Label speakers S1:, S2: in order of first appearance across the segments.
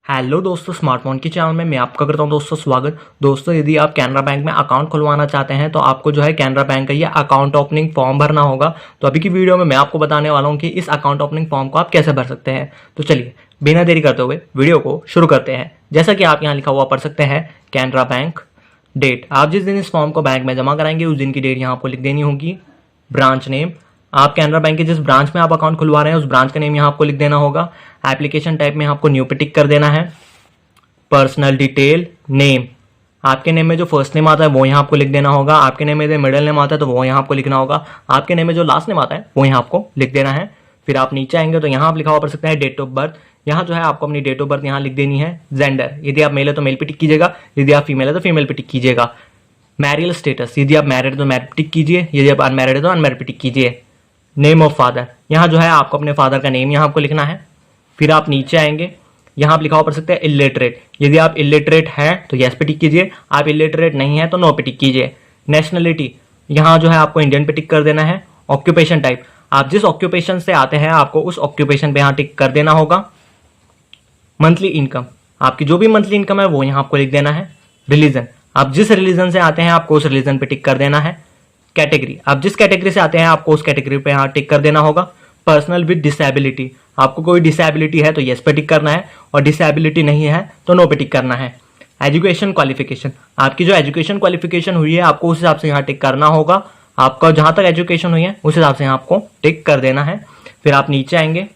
S1: Hello दोस्तों, smartphone के channel में मैं आपका करता हूं दोस्तों स्वागत। दोस्तों, यदि आप कैनरा बैंक में अकाउंट खुलवाना चाहते हैं तो आपको जो है कैनरा बैंक का ये अकाउंट ओपनिंग फॉर्म भरना होगा। तो अभी की वीडियो में मैं आपको बताने वाला हूं कि इस अकाउंट ओपनिंग फॉर्म को आप कैसे भर सकते हैं। तो चलिए बिना देरी करते हुए वीडियो को शुरू करते हैं। जैसा कि आप यहाँ लिखा हुआ पढ़ सकते हैं, कैनरा बैंक, डेट, आप जिस दिन इस फॉर्म को बैंक में जमा कराएंगे उस दिन की डेट यहाँ आपको लिख देनी होगी। ब्रांच नेम, आप कैनरा बैंक के जिस ब्रांच में आप अकाउंट खुलवा रहे हैं उस ब्रांच का नेम यहाँ आपको लिख देना होगा। एप्लीकेशन टाइप में आपको न्यू पे टिक कर देना है। पर्सनल डिटेल, नेम, आपके नेम में जो फर्स्ट नेम आता है वो यहाँ आपको लिख देना होगा। आपके नेम में जो मिडिल नेम आता है तो वो यहाँ आपको लिखना होगा। आपके नेम में जो लास्ट नेम आता है वो यहाँ आपको लिख देना है। फिर आप नीचे आएंगे तो यहाँ आप लिखा हुआ पढ़ सकते हैं डेट ऑफ बर्थ। यहाँ जो है आपको अपनी डेट ऑफ बर्थ यहाँ लिख देनी है। जेंडर, यदि आप मेल है तो मेल पे टिक कीजिएगा, यदि आप फीमेल है तो फीमेल पे टिक कीजिएगा। मैरियल स्टेटस, यदि आप मैरिड है तो मैरिड टिक कीजिए, यदि आप अनमैरिड है तो अनमैरिड पे टिक कीजिए। नेम ऑफ फादर, यहाँ जो है आपको अपने फादर का नेम यहाँ आपको लिखना है। फिर आप नीचे आएंगे, यहाँ आप लिखा हुआ पढ़ सकते हैं इलिटरेट, यदि आप इलिटरेट हैं तो यस पे टिक कीजिए, आप इलिटरेट नहीं है तो नो पे टिक कीजिए। नेशनलिटी, यहाँ जो है आपको इंडियन पे टिक कर देना है। ऑक्यूपेशन टाइप, आप जिस ऑक्यूपेशन से आते हैं आपको उस ऑक्यूपेशन पे यहाँ टिक कर देना होगा। मंथली इनकम, आपकी जो भी मंथली इनकम है वो यहाँ आपको लिख देना है। रिलीजन, आप जिस रिलीजन से आते हैं आपको उस रिलीजन पे टिक कर देना है। कैटेगरी, आप जिस कैटेगरी से आते हैं आपको उस कैटेगरी पे यहाँ टिक कर देना होगा। पर्सनल विद डिसेबिलिटी, आपको कोई डिसेबिलिटी है तो यस पे टिक करना है और डिसेबिलिटी नहीं है तो नो पे टिक करना है। एजुकेशन क्वालिफिकेशन, आपकी जो एजुकेशन क्वालिफिकेशन हुई है आपको उस हिसाब से यहाँ टिक करना होगा। आपका जहां तक एजुकेशन हुई है उस हिसाब से यहाँ आपको टिक कर देना है। फिर आप नीचे आएंगे,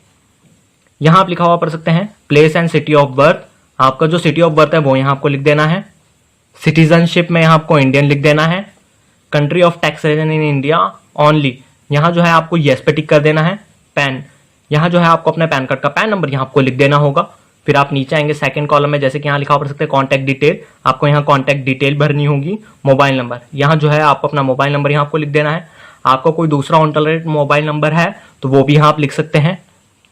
S1: यहाँ आप लिखा हुआ पढ़ सकते हैं place and city of birth, आपका जो सिटी ऑफ बर्थ है वो यहाँ आपको लिख देना है। सिटीजनशिप में यहाँ आपको इंडियन लिख देना है। Country of taxation in India only, यहाँ जो है आपको यस पे टिक कर देना है। पैन, यहाँ जो है आपको अपने पैन कार्ड का पैन नंबर यहाँ आपको लिख देना होगा। फिर आप नीचे आएंगे सेकंड कॉलम में, जैसे कि यहाँ लिखा पढ़ सकते हैं कॉन्टैक्ट डिटेल, आपको यहाँ कॉन्टैक्ट डिटेल भरनी होगी। मोबाइल नंबर, यहाँ जो है आपको अपना मोबाइल नंबर यहाँ आपको लिख देना है। आपको कोई दूसरा ऑल्टरनेट मोबाइल नंबर है तो वो भी यहाँ आप लिख सकते हैं।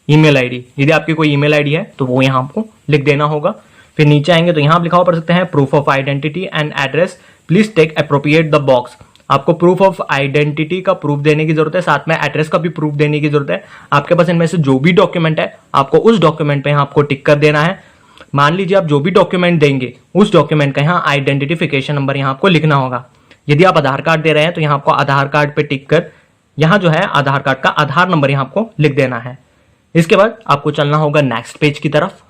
S1: ईमेल आईडी, यदि आपकी कोई ईमेल आईडी है तो वो यहाँ आपको लिख देना होगा। फिर नीचे आएंगे तो यहाँ आप लिखा हुआ पढ़ सकते हैं proof of identity and address, please take appropriate the box, आपको प्रूफ ऑफ आइडेंटिटी का प्रूफ देने की जरूरत है, साथ में एड्रेस का भी प्रूफ देने की जरूरत है। आपके पास इनमें से जो भी डॉक्यूमेंट है आपको उस डॉक्यूमेंट पे यहाँ आपको टिक कर देना है। मान लीजिए आप जो भी डॉक्यूमेंट देंगे उस डॉक्यूमेंट का यहाँ आइडेंटिफिकेशन नंबर यहाँ आपको लिखना होगा। यदि आप आधार कार्ड दे रहे हैं तो यहाँ आपको आधार कार्ड पे टिक कर यहाँ जो है आधार कार्ड का आधार नंबर यहाँ आपको लिख देना है। इसके बाद आपको चलना होगा नेक्स्ट पेज की तरफ।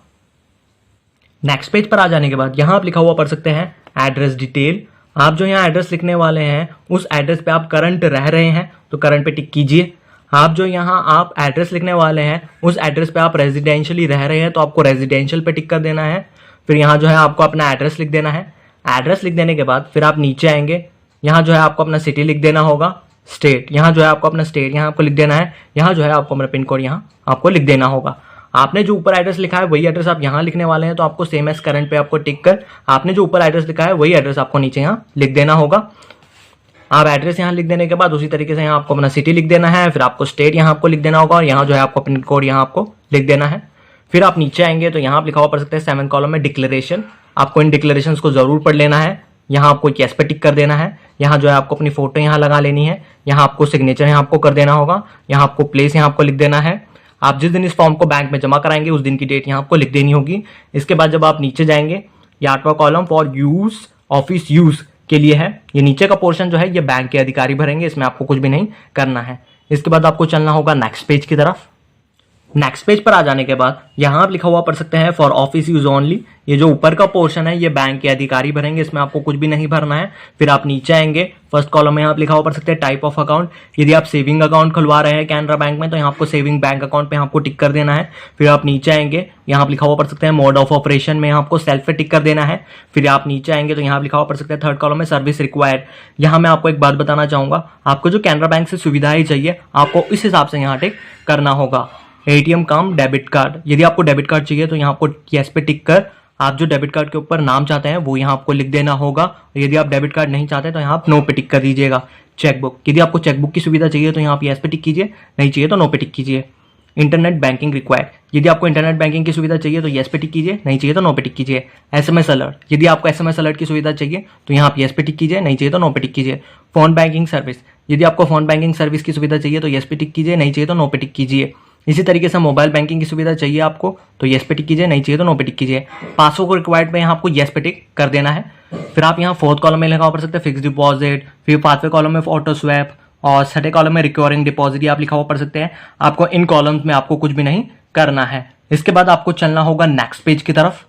S1: नेक्स्ट पेज पर आ जाने के बाद यहाँ आप लिखा हुआ पढ़ सकते हैं एड्रेस डिटेल, आप जो यहाँ एड्रेस लिखने वाले हैं उस एड्रेस पे आप करंट रह रहे हैं तो करंट पे टिक कीजिए। आप जो यहाँ आप एड्रेस लिखने वाले हैं उस एड्रेस पे आप रेजिडेंशियली रह रहे हैं तो आपको रेजिडेंशियल पे टिक कर देना है। फिर यहाँ जो है आपको अपना एड्रेस लिख देना है। एड्रेस लिख देने के बाद फिर आप नीचे आएंगे, यहाँ जो है आपको अपना सिटी लिख देना होगा। स्टेट, यहाँ जो है आपको अपना स्टेट यहाँ आपको लिख देना है। यहाँ जो है आपको अपना पिन कोड यहाँ आपको लिख देना होगा। आपने जो ऊपर एड्रेस लिखा है वही एड्रेस आप यहाँ लिखने वाले हैं तो आपको सेम एज करंट पे आपको टिक कर आपने जो ऊपर एड्रेस लिखा है वही एड्रेस आपको नीचे यहाँ लिख देना होगा। आप एड्रेस यहाँ लिख देने के बाद उसी तरीके से यहाँ आपको अपना सिटी लिख देना है। फिर आपको स्टेट यहाँ आपको लिख देना होगा और यहाँ जो है आपको पिन कोड यहाँ आपको लिख देना है। फिर आप नीचे आएंगे तो यहाँ आप लिखा हुआ पढ़ सकते हैं 7 कॉलम में डिक्लेरेशन, आपको इन डिक्लेरेशन को जरूर पढ़ लेना है। यहाँ आपको यस पे टिक कर देना है। यहाँ जो है आपको अपनी फोटो यहाँ लगा लेनी है। यहाँ आपको सिग्नेचर यहाँ आपको कर देना होगा। यहाँ आपको प्लेस यहाँ आपको लिख देना है। आप जिस दिन इस फॉर्म को बैंक में जमा कराएंगे उस दिन की डेट यहाँ आपको लिख देनी होगी। इसके बाद जब आप नीचे जाएंगे, ये 8वां column for use office use के लिए है। ये नीचे का पोर्शन जो है ये बैंक के अधिकारी भरेंगे, इसमें आपको कुछ भी नहीं करना है। इसके बाद आपको चलना होगा नेक्स्ट पेज की तरफ। नेक्स्ट पेज पर आ जाने के बाद यहाँ आप लिखा हुआ पढ़ सकते हैं फॉर ऑफिस यूज ओनली, ये जो ऊपर का पोर्शन है ये बैंक के अधिकारी भरेंगे, इसमें आपको कुछ भी नहीं भरना है। फिर आप नीचे आएंगे, फर्स्ट कॉलम में आप लिखा हुआ पढ़ सकते हैं टाइप ऑफ अकाउंट, यदि आप सेविंग अकाउंट खुलवा रहे हैं कैनरा बैंक में तो यहाँ आपको सेविंग बैंक अकाउंट पे आपको टिक कर देना है। फिर आप नीचे आएंगे, यहाँ आप लिखा हुआ पढ़ सकते हैं मोड ऑफ ऑपरेशन में आपको सेल्फ पे टिक कर देना है। फिर आप नीचे आएंगे तो यहाँ आप लिखा हुआ पढ़ सकते हैं थर्ड कॉलम में सर्विस रिक्वायर्ड, यहाँ मैं आपको एक बात बताना चाहूंगा, आपको जो कैनरा बैंक से सुविधाएं चाहिए आपको इस हिसाब से यहाँ टिक करना होगा। एटीएम कम डेबिट कार्ड, यदि आपको डेबिट कार्ड चाहिए तो यहाँ आपको यस पे टिक कर आप जो डेबिट कार्ड के ऊपर नाम चाहते हैं वो यहाँ आपको लिख देना होगा। यदि आप डेबिट कार्ड नहीं चाहते तो यहाँ आप नो पे टिक कर दीजिएगा। चेकबुक, यदि आपको चेकबुक की सुविधा चाहिए तो यहाँ आप यस पे टिक कीजिए, नहीं चाहिए तो नो पे टिक कीजिए। इंटरनेट बैंकिंग रिक्वायर्ड, यदि आपको इंटरनेट बैंकिंग की सुविधा चाहिए तो यस पे टिक कीजिए, नहीं चाहिए तो नो पे टिक कीजिए। एसएमएस अलर्ट, यदि आपको एसएमएस अलर्ट की सुविधा चाहिए तो यहाँ आप यस पे टिक कीजिए, नहीं चाहिए तो नो पे टिक कीजिए। फोन बैंकिंग सर्विस, यदि आपको फोन बैंकिंग सर्विस की सुविधा चाहिए तो यस पे टिक कीजिए, नहीं चाहिए तो नो पे टिक कीजिए। इसी तरीके से मोबाइल बैंकिंग की सुविधा चाहिए आपको तो येस पे टिक कीजिए, नहीं चाहिए तो नो पे टिक कीजिए। पासवर्ड को रिक्वायर्ड पे यहाँ आपको येस पे टिक कर देना है। फिर आप यहाँ फोर्थ कॉलम में लिखा हुआ पढ़ सकते हैं फिक्स डिपॉजिट, फिर पांचवें कॉलम में ऑटो स्वैप और छठे कॉलम में रिकरिंग डिपॉजिट आप लिखा हुआ पढ़ सकते हैं। आपको इन कॉलम्स में आपको कुछ भी नहीं करना है। इसके बाद आपको चलना होगा नेक्स्ट पेज की तरफ।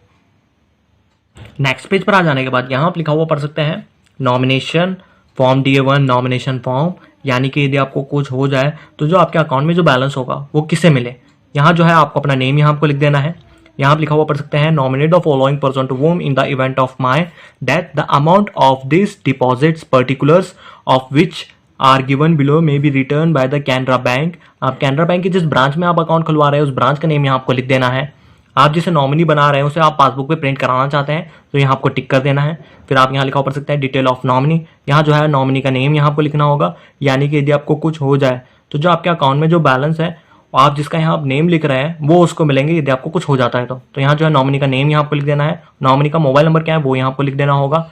S1: नेक्स्ट पेज पर आ जाने के बाद यहाँ आप लिखा हुआ पढ़ सकते हैं nomination form DA1 nomination form, यानी कि यदि आपको कुछ हो जाए तो जो आपके अकाउंट में जो बैलेंस होगा वो किसे मिले। यहाँ जो है आपको अपना नेम यहाँ आपको लिख देना है। यहाँ आप लिखा हुआ पढ़ सकते हैं nominate the following person to whom in the event of my death the amount of this deposits particulars of which are given below may be return by the Canara bank. आप कैनरा बैंक की जिस ब्रांच में आप account खुलवा रहे हैं उस branch का नेम यहाँ आपको लिख देना है। आप जिसे नॉमिनी बना रहे हैं उसे आप पासबुक पे प्रिंट कराना चाहते हैं तो यहाँ आपको टिक कर देना है। फिर आप यहाँ लिखा पढ़ सकते हैं डिटेल ऑफ नॉमिनी, यहाँ जो है नॉमिनी का नेम यहाँ आपको लिखना होगा, यानी कि यदि आपको कुछ हो जाए तो जो आपके अकाउंट में जो बैलेंस है आप जिसका यहाँ आप नेम लिख रहे हैं वो उसको मिलेंगे यदि आपको कुछ हो जाता है तो यहाँ जो है नॉमिनी का नेम यहाँ आपको लिख देना है। नॉमिनी का मोबाइल नंबर क्या है वो यहाँ आपको लिख देना होगा।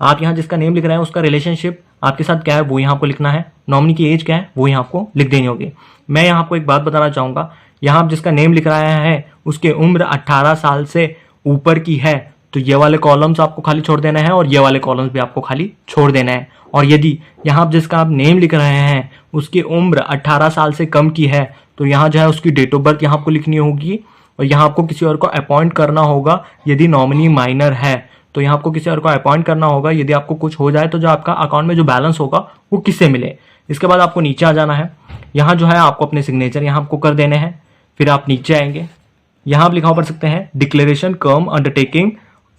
S1: आप यहाँ जिसका नेम लिख रहे हैं उसका रिलेशनशिप आपके साथ क्या है वो यहाँ आपको लिखना है। नॉमिनी की एज क्या है वो यहाँ आपको लिख देनी होगी। मैं यहाँ आपको एक बात बताना चाहूँगा, यहाँ आप जिसका नेम लिख रहे हैं उसकी उम्र 18 साल से ऊपर की है तो ये वाले कॉलम्स आपको खाली छोड़ देना है और ये वाले कॉलम्स भी आपको खाली छोड़ देना है। और यदि यहाँ आप जिसका आप नेम लिख रहे हैं उसकी उम्र 18 साल से कम की है तो यहाँ जो है उसकी डेट ऑफ बर्थ यहाँ आपको लिखनी होगी और यहाँ आपको किसी और को अपॉइंट करना होगा। यदि नॉमिनी माइनर है तो यहाँ आपको किसी और को अपॉइंट करना होगा यदि आपको कुछ हो जाए तो जो आपका अकाउंट में जो बैलेंस होगा वो किससे मिले। इसके बाद आपको नीचे आ जाना है। यहाँ जो है आपको अपने सिग्नेचर यहाँ आपको कर देने हैं। फिर आप नीचे आएंगे, यहाँ आप लिखा हुआ पढ़ सकते हैं डिक्लेरेशन कम अंडरटेकिंग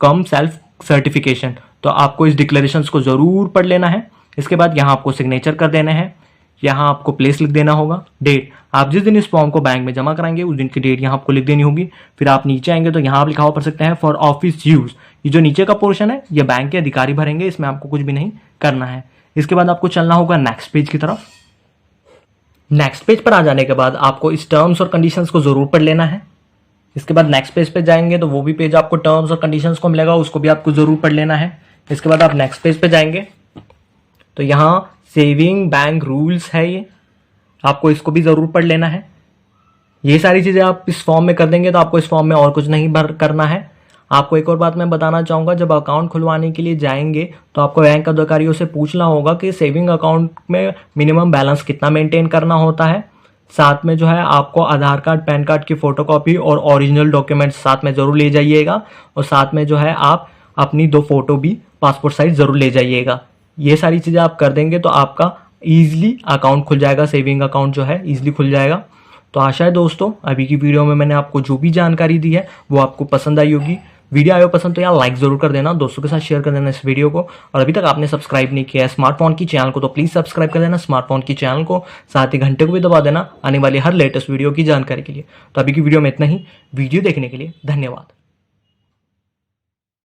S1: कम सेल्फ सर्टिफिकेशन, तो आपको इस डिक्लेरेशन को जरूर पढ़ लेना है। इसके बाद यहाँ आपको सिग्नेचर कर देना है। यहाँ आपको प्लेस लिख देना होगा, डेट आप जिस दिन इस फॉर्म को बैंक में जमा कराएंगे उस दिन की डेट यहाँ आपको लिख देनी होगी। फिर आप नीचे आएंगे तो यहाँ आप लिखा हुआ पढ़ सकते हैं फॉर ऑफिस यूज, ये जो नीचे का पोर्शन है ये बैंक के अधिकारी भरेंगे, इसमें आपको कुछ भी नहीं करना है। इसके बाद आपको चलना होगा नेक्स्ट पेज की तरफ। नेक्स्ट पेज पर आ जाने के बाद आपको इस टर्म्स और कंडीशंस को जरूर पढ़ लेना है। इसके बाद नेक्स्ट पेज पे जाएंगे तो वो भी पेज आपको टर्म्स और कंडीशंस को मिलेगा, उसको भी आपको जरूर पढ़ लेना है। इसके बाद आप नेक्स्ट पेज पे जाएंगे तो यहाँ सेविंग बैंक रूल्स है, ये आपको इसको भी जरूर पढ़ लेना है। ये सारी चीजें आप इस फॉर्म में कर देंगे तो आपको इस फॉर्म में और कुछ नहीं भर करना है। आपको एक और बात मैं बताना चाहूँगा, जब अकाउंट खुलवाने के लिए जाएंगे तो आपको बैंक अधिकारियों से पूछना होगा कि सेविंग अकाउंट में मिनिमम बैलेंस कितना मेंटेन करना होता है। साथ में जो है आपको आधार कार्ड पैन कार्ड की फोटोकॉपी और ओरिजिनल डॉक्यूमेंट्स साथ में ज़रूर ले जाइएगा और साथ में जो है आप अपनी 2 फोटो भी पासपोर्ट साइज ज़रूर ले जाइएगा। ये सारी चीज़ें आप कर देंगे तो आपका ईजिली अकाउंट खुल जाएगा, सेविंग अकाउंट जो है ईजिली खुल जाएगा। तो आशा है दोस्तों अभी की वीडियो में मैंने आपको जो भी जानकारी दी है वो आपको पसंद आई होगी। वीडियो आयो पसंद तो यार लाइक जरूर कर देना, दोस्तों के साथ शेयर कर देना इस वीडियो को। और अभी तक आपने सब्सक्राइब नहीं किया है स्मार्टफोन की चैनल को तो प्लीज सब्सक्राइब कर देना स्मार्टफोन की चैनल को, साथ ही घंटे को भी दबा देना आने वाली हर लेटेस्ट वीडियो की जानकारी के लिए। तो अभी की वीडियो में इतना ही। वीडियो देखने के लिए धन्यवाद।